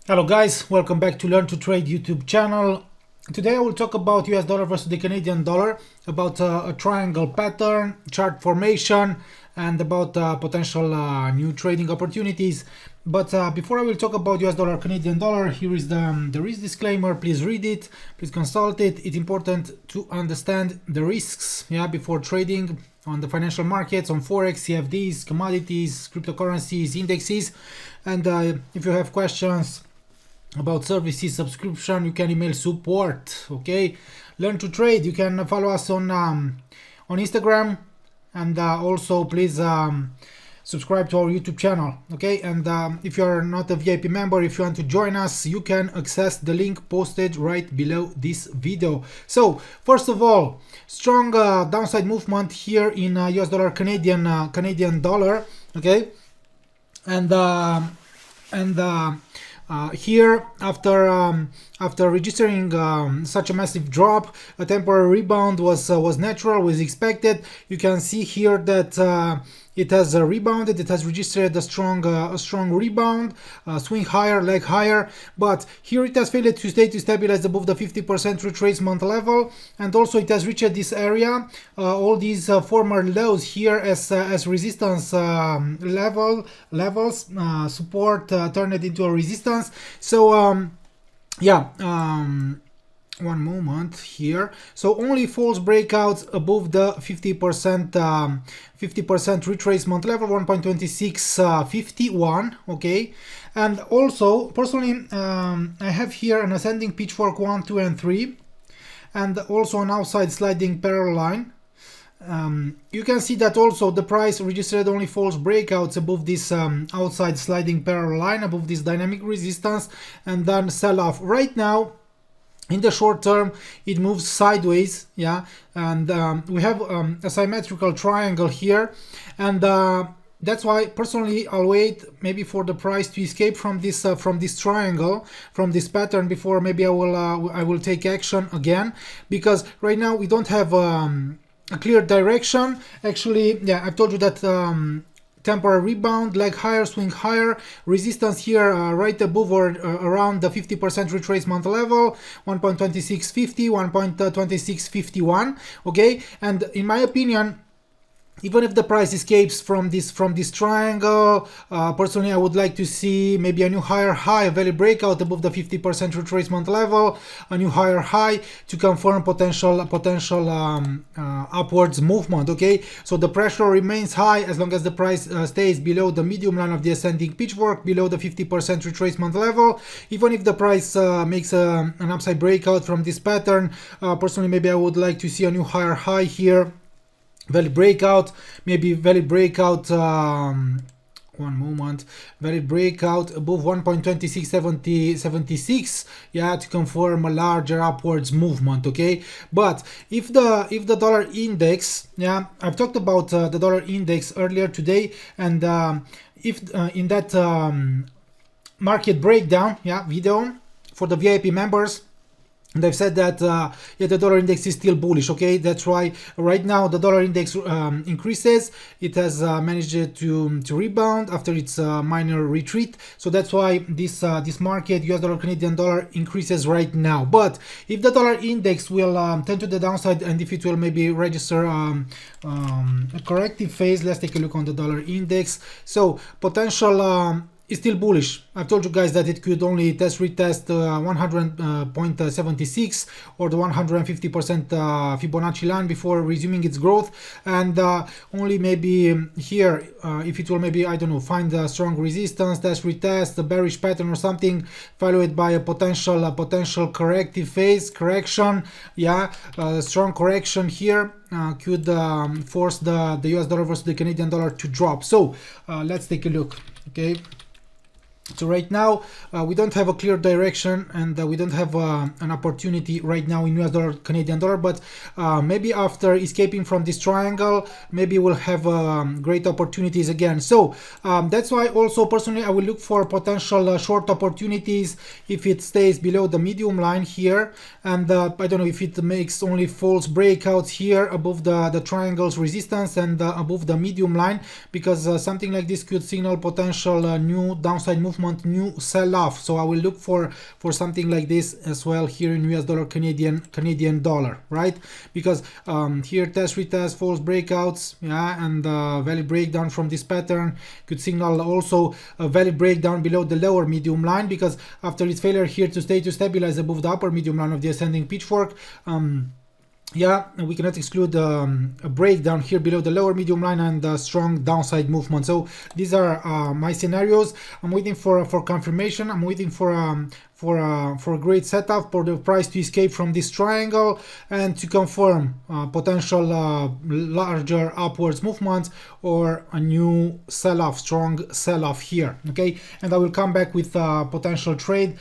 Hello guys, welcome back to Learn to Trade YouTube channel. Today I will talk about US dollar versus the Canadian dollar, about a triangle pattern, chart formation, and about potential new trading opportunities. But before I will talk about US dollar Canadian dollar, here is the risk disclaimer. Please read it, please consult it. It's important to understand the risks before trading on the financial markets, on forex, CFDs, commodities, cryptocurrencies, indexes. And if you have questions about services, subscription, you can email support. Okay, Learn to Trade. You can follow us on Instagram, and also please subscribe to our YouTube channel. Okay, and if you are not a VIP member, if you want to join us, you can access the link posted right below this video. So first of all, strong downside movement here in US dollar Canadian dollar. Okay, and here, after registering such a massive drop, a temporary rebound was natural, was expected. You can see here that it has rebounded. It has registered a strong rebound, swing higher, leg higher. But here it has failed to stabilize above the 50% retracement level, and also it has reached this area. All these former lows here as resistance levels, support turned into a resistance. So one moment here. So only false breakouts above the 50% retracement level, 1.2651. Okay, and also personally I have here an ascending pitchfork 1, 2, and 3, and also an outside sliding parallel line. You can see that also the price registered only false breakouts above this outside sliding parallel line, above this dynamic resistance, and then sell off. Right now, in the short term, it moves sideways, and we have a symmetrical triangle here, and that's why personally I'll wait maybe for the price to escape from this triangle, from this pattern, before maybe I will take action again, because right now we don't have a clear direction. Actually, I've told you that temporary rebound, leg higher, swing higher, resistance here right above or around the 50% retracement level, 1.2650, 1.2651. Okay, and in my opinion, even if the price escapes from this triangle, personally I would like to see maybe a new higher high, a value breakout above the 50% retracement level, a new higher high to confirm potential upwards movement. Okay, so the pressure remains high as long as the price stays below the medium line of the ascending pitchfork, below the 50% retracement level. Even if the price makes an upside breakout from this pattern, personally maybe I would like to see a new higher high here, valid breakout, maybe valid breakout, one moment, valid breakout above 1.2676, to confirm a larger upwards movement. Okay, but if the dollar index, I've talked about the dollar index earlier today, and if in that market breakdown video for the VIP members, and I've said that the dollar index is still bullish. Okay, that's why right now the dollar index increases. It has managed to rebound after its minor retreat. So that's why this market, US dollar Canadian dollar, increases right now. But if the dollar index will tend to the downside, and if it will maybe register a corrective phase, let's take a look on the dollar index. So potential is still bullish. I've told you guys that it could only retest 100.76 or the 150% Fibonacci line before resuming its growth, and only maybe here, if it will maybe, I don't know, find a strong resistance, retest, a bearish pattern or something, followed by a potential corrective phase, correction, strong correction here, could force the US dollar versus the Canadian dollar to drop. So let's take a look. Okay, so right now we don't have a clear direction, and we don't have an opportunity right now in US dollar Canadian dollar, but maybe after escaping from this triangle, maybe we'll have great opportunities again. So that's why also personally I will look for potential short opportunities if it stays below the medium line here, and I don't know if it makes only false breakouts here above the triangle's resistance and above the medium line, because something like this could signal potential new downside movement movement, new sell-off. So I will look for something like this as well here in US dollar, Canadian dollar, right? Because here test, retest, false breakouts, yeah, and value breakdown from this pattern could signal also a value breakdown below the lower medium line, because after its failure here to stabilize above the upper medium line of the ascending pitchfork, yeah, we cannot exclude a breakdown here below the lower medium line and a strong downside movement. So these are my scenarios. I'm waiting for confirmation. I'm waiting for a great setup for the price to escape from this triangle and to confirm potential larger upwards movements or a new sell-off, strong sell-off here. Okay, and I will come back with a potential trade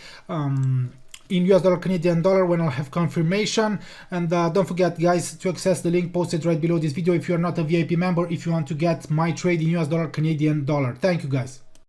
in US dollar, Canadian dollar when I'll have confirmation. And don't forget, guys, to access the link posted right below this video if you're not a VIP member, if you want to get my trade in US dollar, Canadian dollar. Thank you, guys.